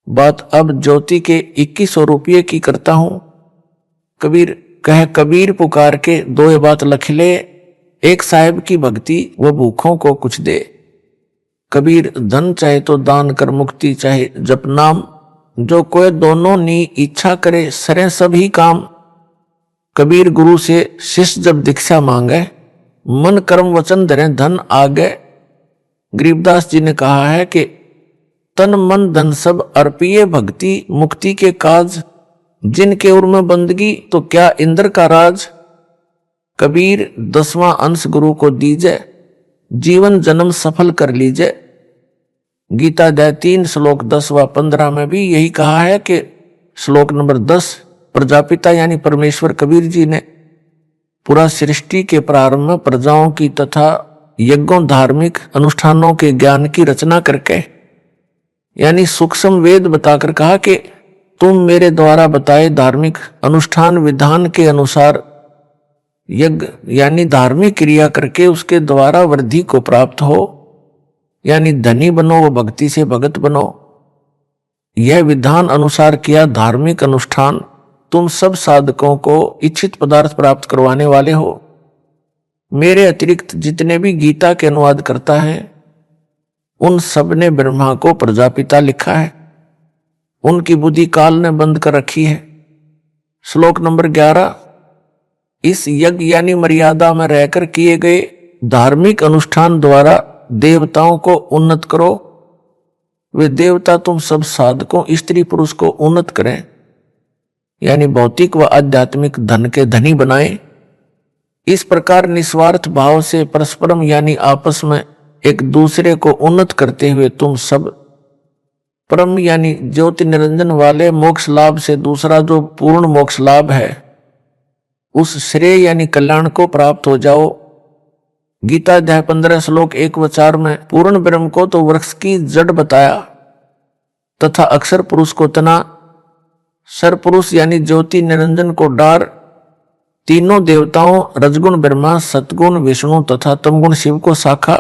बात अब ज्योति के 2100 रुपये की करता हूं। कबीर पुकार के 2 बात लख ले, एक साहिब की भक्ति वो भूखों को कुछ दे। कबीर धन चाहे तो दान कर, मुक्ति चाहे जप नाम, जो कोई दोनों नी इच्छा करे सरे सभी काम। कबीर गुरु से शिष्य जब दीक्षा मांगे, मन कर्म वचन धरे धन आगे। गरीबदास जी ने कहा है कि तन मन धन सब अर्पिए भक्ति, मुक्ति के काज, जिनके उर में बंदगी तो क्या इंद्र का राज। कबीर 10वां अंश गुरु को दीजे, जीवन जन्म सफल कर लीजे। गीता अध्याय 3 श्लोक 10 व 15 में भी यही कहा है कि श्लोक नंबर 10 प्रजापिता यानी परमेश्वर कबीर जी ने पूरा सृष्टि के प्रारंभ में प्रजाओं की तथा यज्ञों धार्मिक अनुष्ठानों के ज्ञान की रचना करके यानी सूक्ष्म वेद बताकर कहा कि तुम मेरे द्वारा बताए धार्मिक अनुष्ठान विधान के अनुसार यज्ञ यानी धार्मिक क्रिया करके उसके द्वारा वृद्धि को प्राप्त हो, यानी धनी बनो व भक्ति से भगत बनो। यह विधान अनुसार किया धार्मिक अनुष्ठान तुम सब साधकों को इच्छित पदार्थ प्राप्त करवाने वाले हो। मेरे अतिरिक्त जितने भी गीता के अनुवाद करता है उन सब ने ब्रह्मा को प्रजापिता लिखा है, उनकी बुद्धि काल ने बंद कर रखी है। श्लोक नंबर 11 इस यज्ञ यानी मर्यादा में रहकर किए गए धार्मिक अनुष्ठान द्वारा देवताओं को उन्नत करो। वे देवता तुम सब साधकों स्त्री पुरुष को उन्नत करें, यानी भौतिक व आध्यात्मिक धन के धनी बनाएं। इस प्रकार निस्वार्थ भाव से परस्परम यानी आपस में एक दूसरे को उन्नत करते हुए तुम सब परम यानी ज्योति निरंजन वाले मोक्ष लाभ से दूसरा जो पूर्ण मोक्ष लाभ है उस श्रेय यानी कल्याण को प्राप्त हो जाओ। गीता अध्याय 15 श्लोक 1 व 4 में पूर्ण ब्रह्म को तो वृक्ष की जड़ बताया तथा अक्षर पुरुष को तना, सर पुरुष यानी ज्योति निरंजन को डार, तीनों देवताओं रजगुण ब्रह्मा सतगुण विष्णु तथा तमगुण शिव को शाखा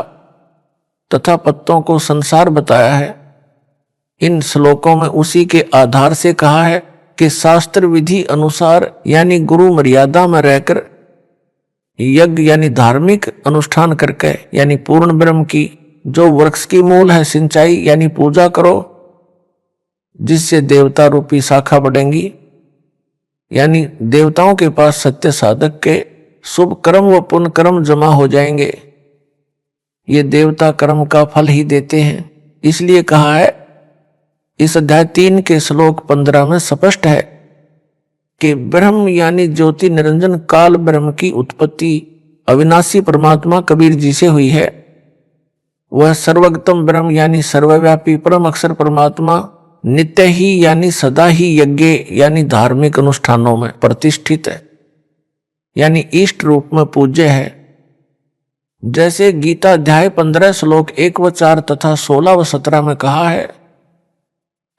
तथा पत्तों को संसार बताया है। इन श्लोकों में उसी के आधार से कहा है कि शास्त्र विधि अनुसार यानी गुरु मर्यादा में रहकर यज्ञ यानी धार्मिक अनुष्ठान करके यानी पूर्ण ब्रह्म की जो वृक्ष की मूल है सिंचाई यानी पूजा करो, जिससे देवता रूपी शाखा बढ़ेंगी, यानी देवताओं के पास सत्य साधक के शुभ कर्म व पुण्य कर्म जमा हो जाएंगे। ये देवता कर्म का फल ही देते हैं। इसलिए कहा है इस अध्याय 3 के श्लोक 15 में स्पष्ट है कि ब्रह्म यानी ज्योति निरंजन काल ब्रह्म की उत्पत्ति अविनाशी परमात्मा कबीर जी से हुई है। वह सर्वगतम ब्रह्म यानी सर्वव्यापी परम अक्षर परमात्मा नित्य ही यानी सदा ही यज्ञ यानी धार्मिक अनुष्ठानों में प्रतिष्ठित है, यानी इष्ट रूप में पूज्य है। जैसे गीता अध्याय 15 श्लोक 1 व 4 तथा 16 व 17 में कहा है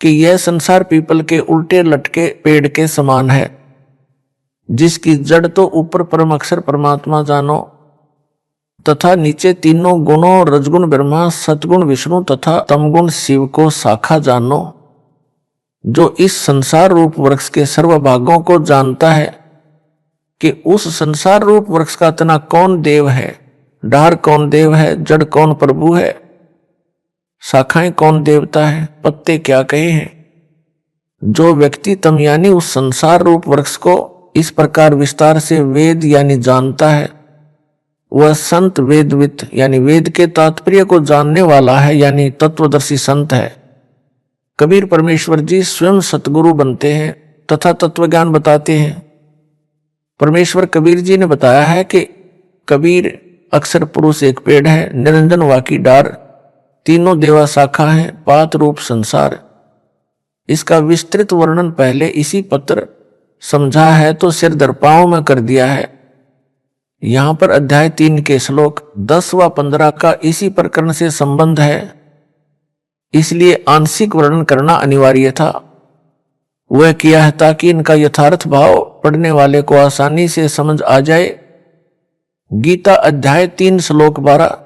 कि यह संसार पीपल के उल्टे लटके पेड़ के समान है, जिसकी जड़ तो ऊपर परम अक्षर परमात्मा जानो तथा नीचे तीनों गुणों रजगुण ब्रह्मा सतगुण विष्णु तथा तमगुण शिव को शाखा जानो। जो इस संसार रूप वृक्ष के सर्व भागों को जानता है कि उस संसार रूप वृक्ष का तना कौन देव है, डार कौन देव है, जड़ कौन प्रभु है, शाखाएं कौन देवता है, पत्ते क्या कहे हैं। जो व्यक्ति तम यानी उस संसार रूप वृक्ष को इस प्रकार विस्तार से वेद यानी जानता है, वह संत वेदवित यानी वेद के तात्पर्य को जानने वाला है, यानी तत्वदर्शी संत है। कबीर परमेश्वर जी स्वयं सतगुरु बनते हैं तथा तत्वज्ञान बताते हैं। परमेश्वर कबीर जी ने बताया है कि कबीर अक्षर पुरुष एक पेड़ है, निरंजन वाकी डार, तीनों देवा शाखा है, पात रूप संसार। इसका विस्तृत वर्णन पहले इसी पत्र समझा है तो सिर दर्पाओं में कर दिया है। यहां पर अध्याय 3 के श्लोक 10 व 15 का इसी प्रकरण से संबंध है, इसलिए आंशिक वर्णन करना अनिवार्य था। वह किया है ताकि इनका यथार्थ भाव पढ़ने वाले को आसानी से समझ आ जाए। गीता अध्याय 3 श्लोक 12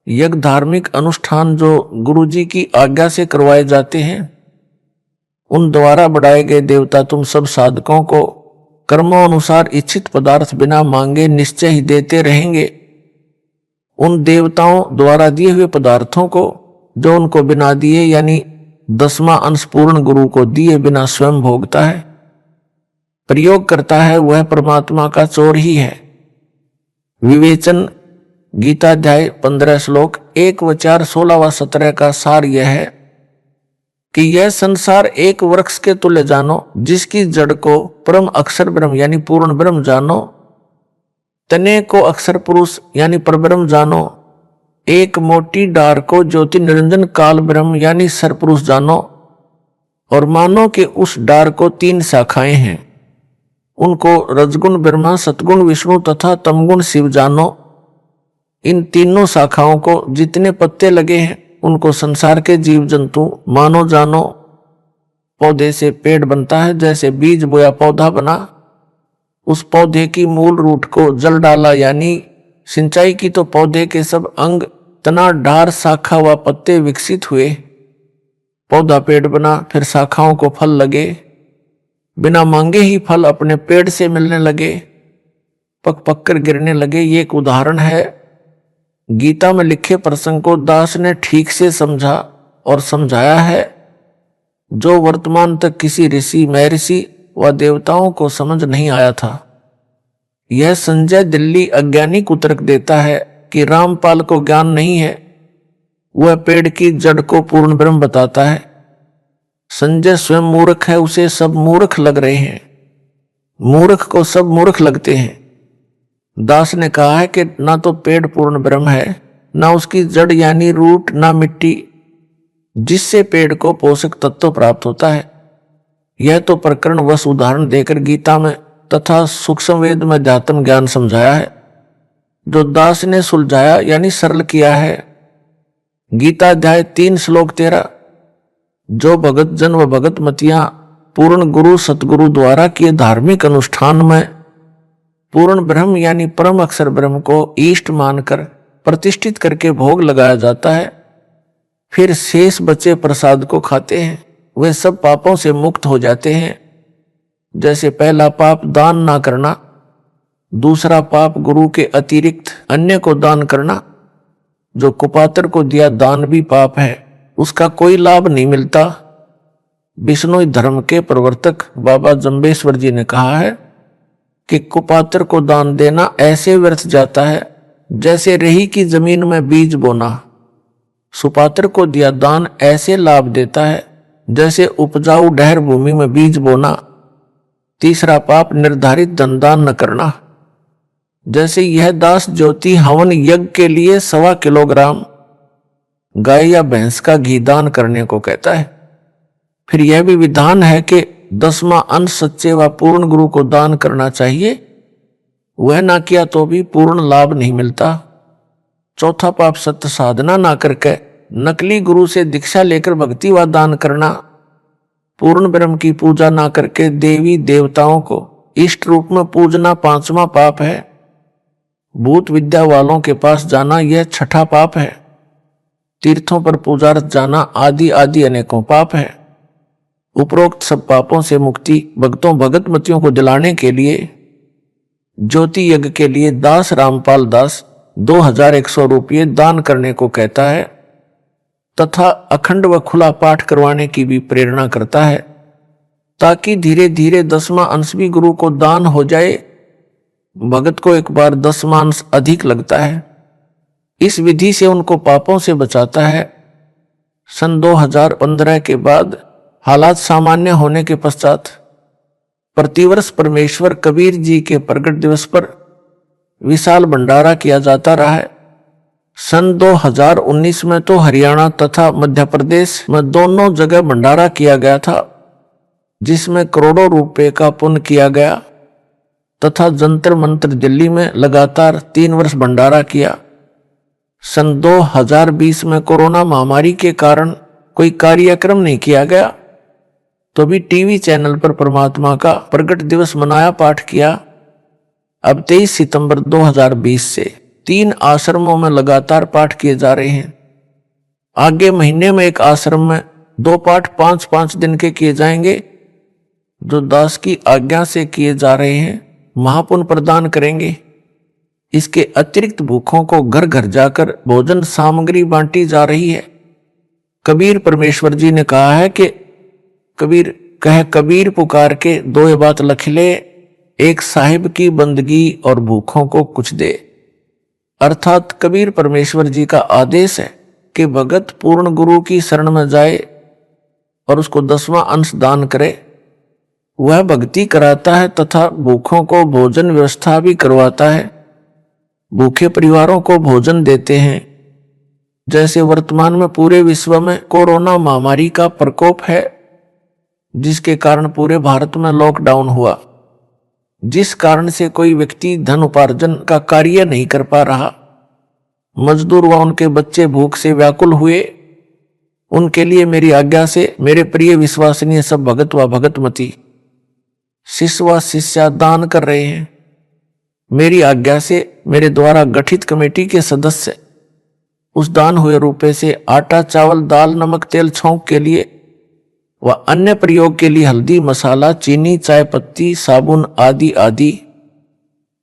यज्ञ धार्मिक अनुष्ठान जो गुरु जी की आज्ञा से करवाए जाते हैं उन द्वारा बढ़ाए गए देवता तुम सब साधकों को कर्मों अनुसार इच्छित पदार्थ बिना मांगे निश्चय ही देते रहेंगे। उन देवताओं द्वारा दिए हुए पदार्थों को जो उनको बिना दिए यानी 10वां अंश पूर्ण गुरु को दिए बिना स्वयं भोगता है, प्रयोग करता है, वह परमात्मा का चोर ही है। विवेचन गीताध्याय 15 श्लोक 1 व 4, 16 व 17 का सार यह है कि यह संसार एक वृक्ष के तुल्य जानो, जिसकी जड़ को परम अक्षर ब्रह्म यानी पूर्ण ब्रह्म जानो, तने को अक्षर पुरुष यानी परब्रह्म जानो, एक मोटी डार को ज्योति निरंजन काल ब्रह्म यानी सरपुरुष जानो, और मानो कि उस डार को 3 शाखाएं हैं, उनको रजगुण ब्रह्मा, सतगुण विष्णु तथा तमगुण शिव जानो। इन तीनों शाखाओं को जितने पत्ते लगे हैं उनको संसार के जीव जंतु मानो जानो। पौधे से पेड़ बनता है, जैसे बीज बोया पौधा बना, उस पौधे की मूल रूट को जल डाला यानी सिंचाई की तो पौधे के सब अंग तना डार शाखा व पत्ते विकसित हुए, पौधा पेड़ बना, फिर शाखाओं को फल लगे, बिना मांगे ही फल अपने पेड़ से मिलने लगे, पक पक कर गिरने लगे। ये एक उदाहरण है। गीता में लिखे प्रसंग को दास ने ठीक से समझा और समझाया है, जो वर्तमान तक किसी ऋषि महर्षि व देवताओं को समझ नहीं आया था। यह संजय दिल्ली अज्ञानी को तर्क देता है कि रामपाल को ज्ञान नहीं है, वह पेड़ की जड़ को पूर्ण ब्रह्म बताता है। संजय स्वयं मूर्ख है, उसे सब मूर्ख लग रहे हैं, मूर्ख को सब मूर्ख लगते हैं। दास ने कहा है कि ना तो पेड़ पूर्ण ब्रह्म है, ना उसकी जड़ यानी रूट, ना मिट्टी जिससे पेड़ को पोषक तत्व प्राप्त होता है। यह तो प्रकरण वश उदाहरण देकर गीता में तथा सूक्ष्म वेद में अध्यात्म ज्ञान समझाया है, जो दास ने सुलझाया यानी सरल किया है। गीता अध्याय 3 श्लोक 13, जो भगत जन व भगत मतियां पूर्ण गुरु सतगुरु द्वारा किए धार्मिक अनुष्ठान में पूर्ण ब्रह्म यानी परम अक्षर ब्रह्म को इष्ट मानकर प्रतिष्ठित करके भोग लगाया जाता है, फिर शेष बचे प्रसाद को खाते हैं, वे सब पापों से मुक्त हो जाते हैं। जैसे पहला पाप दान ना करना, दूसरा पाप गुरु के अतिरिक्त अन्य को दान करना, जो कुपात्र को दिया दान भी पाप है, उसका कोई लाभ नहीं मिलता। विष्णु धर्म के प्रवर्तक बाबा जम्बेश्वर जी ने कहा है कि कुपात्र को दान देना ऐसे व्यर्थ जाता है जैसे रेही की जमीन में बीज बोना। सुपात्र को दिया दान ऐसे लाभ देता है जैसे उपजाऊ ढहर भूमि में बीज बोना। तीसरा पाप निर्धारित धन दान न करना, जैसे यह दास ज्योति हवन यज्ञ के लिए 1.25 किलोग्राम गाय या भैंस का घी दान करने को कहता है। फिर यह भी विधान है कि 10वां अंश सच्चे व पूर्ण गुरु को दान करना चाहिए, वह ना किया तो भी पूर्ण लाभ नहीं मिलता। चौथा पाप सत्य साधना ना करके नकली गुरु से दीक्षा लेकर भक्ति व दान करना। पूर्ण ब्रह्म की पूजा ना करके देवी देवताओं को इष्ट रूप में पूजना 5वां पाप है। भूत विद्या वालों के पास जाना यह 6ठा पाप है। तीर्थों पर पूजार्थ जाना आदि आदि अनेकों पाप है। उपरोक्त सब पापों से मुक्ति भक्तों भगत मतियों को दिलाने के लिए ज्योति यज्ञ के लिए दास रामपाल दास 2100 रुपये दान करने को कहता है तथा अखंड व खुला पाठ करवाने की भी प्रेरणा करता है, ताकि धीरे धीरे 10वां अंश भी गुरु को दान हो जाए। भगत को एक बार 10वां अंश अधिक लगता है। इस विधि से उनको पापों से बचाता है। सन 2015 के बाद हालात सामान्य होने के पश्चात प्रतिवर्ष परमेश्वर कबीर जी के प्रगट दिवस पर विशाल भंडारा किया जाता रहा है। सन 2019 में तो हरियाणा तथा मध्य प्रदेश में दोनों जगह भंडारा किया गया था, जिसमें करोड़ों रुपए का पुण्य किया गया तथा जंतर मंत्र दिल्ली में लगातार 3 वर्ष भंडारा किया। सन 2020 में कोरोना महामारी के कारण कोई कार्यक्रम नहीं किया गया, तो भी टीवी चैनल पर परमात्मा का प्रगट दिवस मनाया, पाठ किया। अब 23 सितंबर 2020 से 3 आश्रमों में लगातार पाठ किए जा रहे हैं। आगे महीने में एक आश्रम में 2 पाठ 5-5 दिन के किए जाएंगे, जो दास की आज्ञा से किए जा रहे हैं, महापुण्य प्रदान करेंगे। इसके अतिरिक्त भूखों को घर घर जाकर भोजन सामग्री बांटी जा रही है। कबीर परमेश्वर जी ने कहा है कि कबीर पुकार के 2 बात लख ले, एक साहिब की बंदगी और भूखों को कुछ दे। अर्थात कबीर परमेश्वर जी का आदेश है कि भगत पूर्ण गुरु की शरण में जाए और उसको 10वां अंश दान करे। वह भक्ति कराता है तथा भूखों को भोजन व्यवस्था भी करवाता है। भूखे परिवारों को भोजन देते हैं। जैसे वर्तमान में पूरे विश्व में कोरोना महामारी का प्रकोप है, जिसके कारण पूरे भारत में लॉकडाउन हुआ, जिस कारण से कोई व्यक्ति धन उपार्जन का कार्य नहीं कर पा रहा। मजदूर व उनके बच्चे भूख से व्याकुल हुए। उनके लिए मेरी आज्ञा से मेरे प्रिय विश्वसनीय सब भगत व भगतमती, शिष्य व शिष्या दान कर रहे हैं। मेरी आज्ञा से मेरे द्वारा गठित कमेटी के सदस्य उस दान हुए रुपए से आटा, चावल, दाल, नमक, तेल, छौंक के लिए व अन्य प्रयोग के लिए हल्दी, मसाला, चीनी, चाय पत्ती, साबुन आदि आदि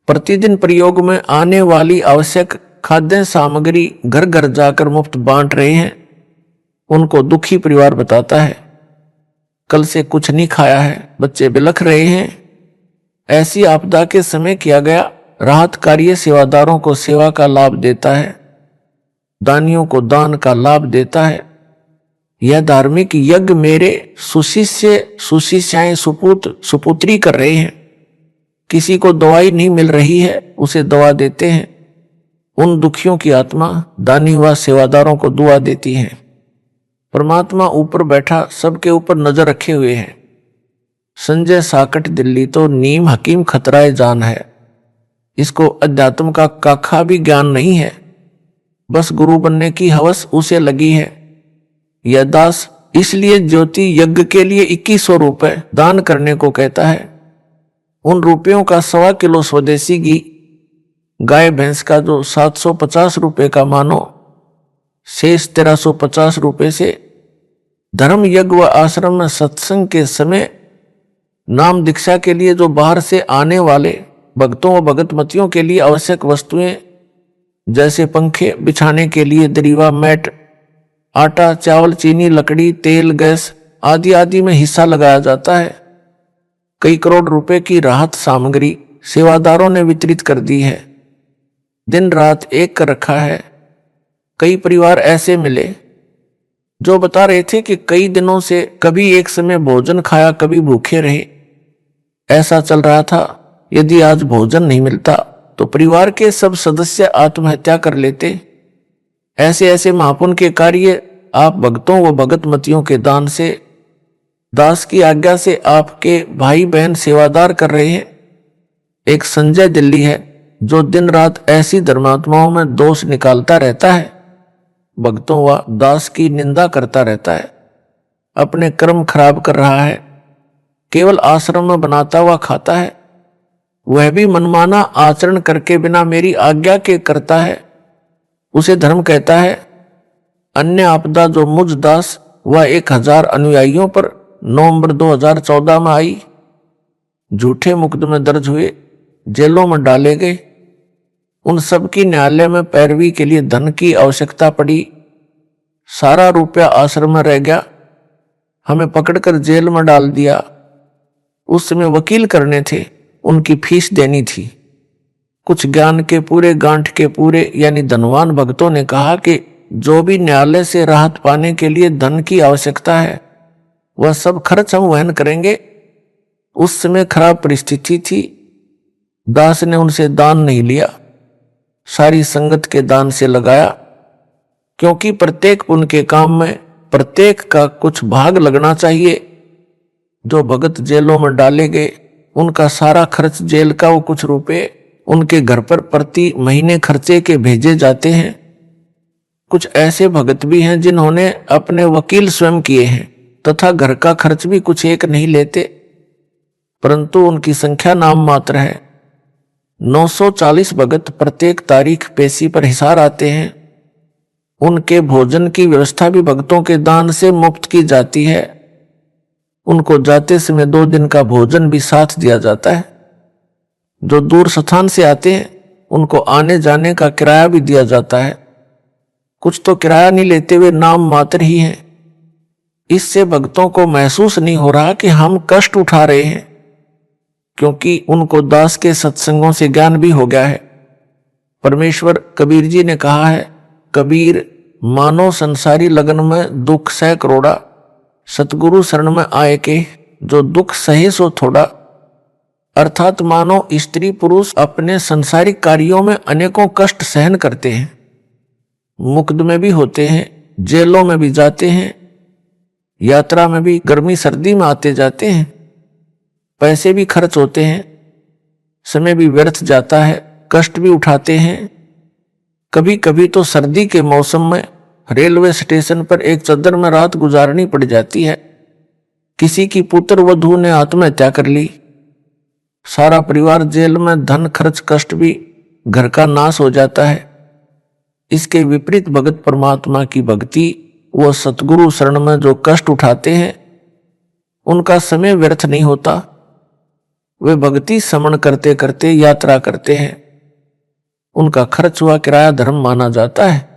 प्रतिदिन प्रयोग में आने वाली आवश्यक खाद्य सामग्री घर घर जाकर मुफ्त बांट रहे हैं। उनको दुखी परिवार बताता है, कल से कुछ नहीं खाया है, बच्चे बिलख रहे हैं। ऐसी आपदा के समय किया गया राहत कार्य सेवादारों को सेवा का लाभ देता है, दानियों को दान का लाभ देता है। यह धार्मिक यज्ञ मेरे सुशिष्याएं सुपुत्री कर रहे हैं। किसी को दवाई नहीं मिल रही है, उसे दवा देते हैं। उन दुखियों की आत्मा दानी व सेवादारों को दुआ देती है। परमात्मा ऊपर बैठा सबके ऊपर नजर रखे हुए हैं। संजय साकट दिल्ली तो नीम हकीम खतराए जान है। इसको अध्यात्म का काखा भी ज्ञान नहीं है, बस गुरु बनने की हवस उसे लगी है। यह दास इसलिए ज्योति यज्ञ के लिए 2100 रुपए दान करने को कहता है। उन रुपयों का 1.25 किलो स्वदेशी घी, गाय भैंस का जो 750 रुपए का मानो, शेष 1350 रुपए से धर्म यज्ञ व आश्रम में सत्संग के समय नाम दीक्षा के लिए जो बाहर से आने वाले भक्तों व भगतमतियों के लिए आवश्यक वस्तुएं जैसे पंखे बिछाने के लिए दरीवा, मैट, आटा, चावल, चीनी, लकड़ी, तेल, गैस आदि आदि में हिस्सा लगाया जाता है। कई करोड़ रुपए की राहत सामग्री सेवादारों ने वितरित कर दी है। दिन रात एक कर रखा है। कई परिवार ऐसे मिले जो बता रहे थे कि कई दिनों से कभी एक समय भोजन खाया, कभी भूखे रहे। ऐसा चल रहा था। यदि आज भोजन नहीं मिलता तो परिवार के सब सदस्य आत्महत्या कर लेते। ऐसे ऐसे महापुण्य के कार्य आप भक्तों व भगतमतियों के दान से, दास की आज्ञा से आपके भाई बहन सेवादार कर रहे हैं। एक संजय दिल्ली है जो दिन रात ऐसी धर्मात्माओं में दोष निकालता रहता है, भक्तों व दास की निंदा करता रहता है, अपने कर्म खराब कर रहा है, केवल आश्रम में बनाता हुआ खाता है। वह भी मनमाना आचरण करके बिना मेरी आज्ञा के करता है। उसे धर्म कहता है। अन्य आपदा जो मुझ दास व 1000 अनुयायियों पर नवंबर 2014 में आई, झूठे मुकदमे दर्ज हुए, जेलों में डाले गए। उन सब की न्यायालय में पैरवी के लिए धन की आवश्यकता पड़ी। सारा रुपया आश्रम में रह गया। हमें पकड़कर जेल में डाल दिया। उस समय वकील करने थे, उनकी फीस देनी थी। कुछ ज्ञान के पूरे, गांठ के पूरे यानी धनवान भक्तों ने कहा कि जो भी न्यायालय से राहत पाने के लिए धन की आवश्यकता है वह सब खर्च हम वहन करेंगे। उस समय खराब परिस्थिति थी। दास ने उनसे दान नहीं लिया, सारी संगत के दान से लगाया, क्योंकि प्रत्येक पुण्य के काम में प्रत्येक का कुछ भाग लगना चाहिए। जो भगत जेलों में डाले गए उनका सारा खर्च, जेल का वो कुछ रुपए उनके घर पर प्रति महीने खर्चे के भेजे जाते हैं। कुछ ऐसे भगत भी हैं जिन्होंने अपने वकील स्वयं किए हैं तथा घर का खर्च भी कुछ एक नहीं लेते, परंतु उनकी संख्या नाम मात्र है। 940 भगत प्रत्येक तारीख पेशी पर हिसार आते हैं। उनके भोजन की व्यवस्था भी भक्तों के दान से मुफ्त की जाती है। उनको जाते समय 2 दिन का भोजन भी साथ दिया जाता है। जो दूर स्थान से आते हैं उनको आने जाने का किराया भी दिया जाता है। कुछ तो किराया नहीं लेते, वे नाम मात्र ही हैं। इससे भक्तों को महसूस नहीं हो रहा कि हम कष्ट उठा रहे हैं, क्योंकि उनको दास के सत्संगों से ज्ञान भी हो गया है। परमेश्वर कबीर जी ने कहा है, कबीर मानो संसारी लगन में दुख सह करोड़ा, सतगुरु शरण में आए के जो दुख सहे सो थोड़ा। अर्थात मानो स्त्री पुरुष अपने संसारिक कार्यों में अनेकों कष्ट सहन करते हैं, मुकदमे भी होते हैं, जेलों में भी जाते हैं, यात्रा में भी गर्मी सर्दी में आते जाते हैं, पैसे भी खर्च होते हैं, समय भी व्यर्थ जाता है, कष्ट भी उठाते हैं। कभी कभी तो सर्दी के मौसम में रेलवे स्टेशन पर एक चद्दर में रात गुजारनी पड़ जाती है। किसी की पुत्र वधू ने आत्महत्या कर ली, सारा परिवार जेल में, धन खर्च कष्ट भी, घर का नाश हो जाता है। इसके विपरीत भगत परमात्मा की भक्ति, वो सतगुरु शरण में जो कष्ट उठाते हैं उनका समय व्यर्थ नहीं होता। वे भक्ति समन करते करते यात्रा करते हैं, उनका खर्च हुआ किराया धर्म माना जाता है।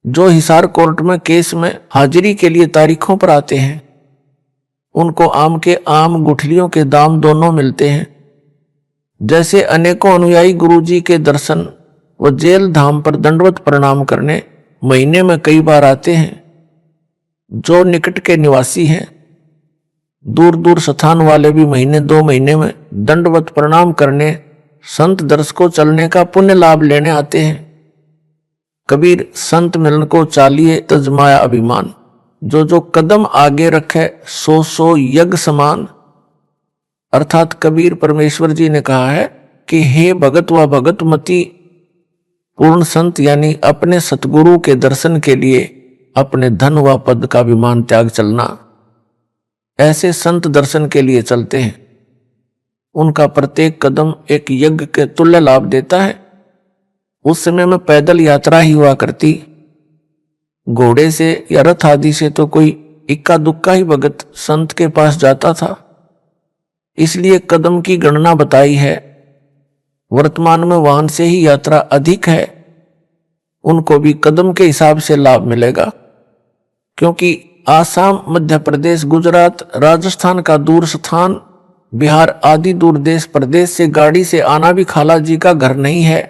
जो हिसार कोर्ट में केस में हाजिरी के लिए तारीखों पर आते हैं उनको आम के आम, गुठलियों के दाम दोनों मिलते हैं। जैसे अनेकों अनुयायी गुरु जी के दर्शन व जेल धाम पर दंडवत प्रणाम करने महीने में कई बार आते हैं। जो निकट के निवासी हैं, दूर दूर स्थान वाले भी महीने 2 महीने में दंडवत प्रणाम करने, संत दर्श को चलने का पुण्य लाभ लेने आते हैं। कबीर संत मिलन को चालिए तजमाया अभिमान, जो कदम आगे रखे सो सो यज्ञ समान। अर्थात कबीर परमेश्वर जी ने कहा है कि हे भगत व भगतमती, पूर्ण संत यानी अपने सतगुरु के दर्शन के लिए अपने धन व पद का अभिमान त्याग चलना। ऐसे संत दर्शन के लिए चलते हैं, उनका प्रत्येक कदम एक यज्ञ के तुल्य लाभ देता है। उस समय में पैदल यात्रा ही हुआ करती, घोड़े से या रथ आदि से तो कोई इक्का दुक्का ही भगत संत के पास जाता था। इसलिए कदम की गणना बताई है। वर्तमान में वाहन से ही यात्रा अधिक है, उनको भी कदम के हिसाब से लाभ मिलेगा, क्योंकि आसाम, मध्य प्रदेश, गुजरात, राजस्थान का दूर स्थान, बिहार आदि दूर देश प्रदेश से गाड़ी से आना भी खाला जी का घर नहीं है।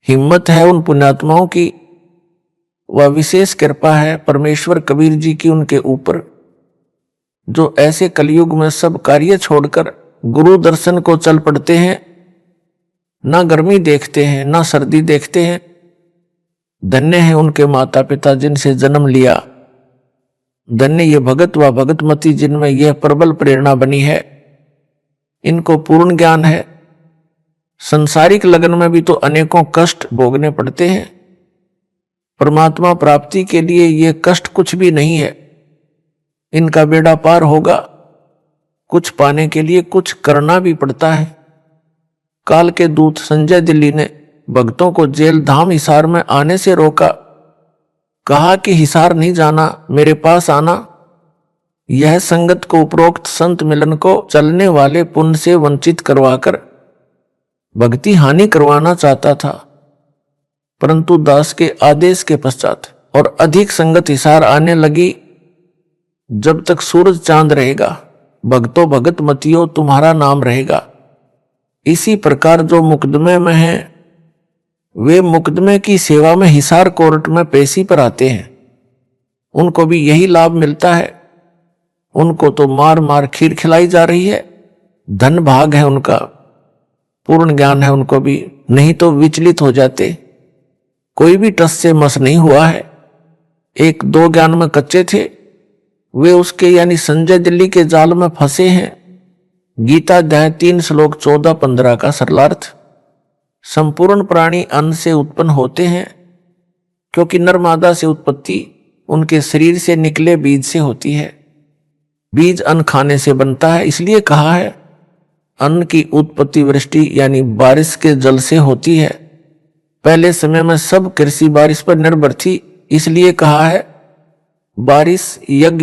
हिम्मत है उन पुण्यात्माओं की, वह विशेष कृपा है परमेश्वर कबीर जी की उनके ऊपर, जो ऐसे कलयुग में सब कार्य छोड़कर गुरु दर्शन को चल पड़ते हैं। ना गर्मी देखते हैं, ना सर्दी देखते हैं। धन्य है उनके माता पिता जिनसे जन्म लिया। धन्य ये भगत व भगतमती जिनमें यह प्रबल प्रेरणा बनी है। इनको पूर्ण ज्ञान है। संसारिक लगन में भी तो अनेकों कष्ट भोगने पड़ते हैं। परमात्मा प्राप्ति के लिए ये कष्ट कुछ भी नहीं है। इनका बेड़ा पार होगा। कुछ पाने के लिए कुछ करना भी पड़ता है। काल के दूत संजय दिल्ली ने भक्तों को जेल धाम हिसार में आने से रोका। कहा कि हिसार नहीं जाना, मेरे पास आना। यह संगत को उपरोक्त संत मिलन को चलने वाले पुण्य से वंचित करवाकर भक्ति हानि करवाना चाहता था, परंतु दास के आदेश के पश्चात और अधिक संगत हिसार आने लगी। जब तक सूरज चांद रहेगा, भक्तों भगत मतियो तुम्हारा नाम रहेगा। इसी प्रकार जो मुकदमे में हैं, वे मुकदमे की सेवा में हिसार कोर्ट में पेशी पर आते हैं। उनको भी यही लाभ मिलता है। उनको तो मार मार खीर खिलाई जा रही है। धन भाग है उनका, पूर्ण ज्ञान है उनको भी, नहीं तो विचलित हो जाते। कोई भी टस से मस नहीं हुआ है। 1-2 ज्ञान में कच्चे थे, वे उसके यानी संजय दिल्ली के जाल में फंसे हैं। गीता अध्याय 3 श्लोक 14-15 का सरलार्थ। संपूर्ण प्राणी अन्न से उत्पन्न होते हैं, क्योंकि नर मादा से उत्पत्ति उनके शरीर से निकले बीज से होती है। बीज अन्न खाने से बनता है, इसलिए कहा है अन्न की उत्पत्ति वृष्टि यानी बारिश के जल से होती है। पहले समय में सब कृषि बारिश पर निर्भर थी, इसलिए कहा है बारिश यज्ञ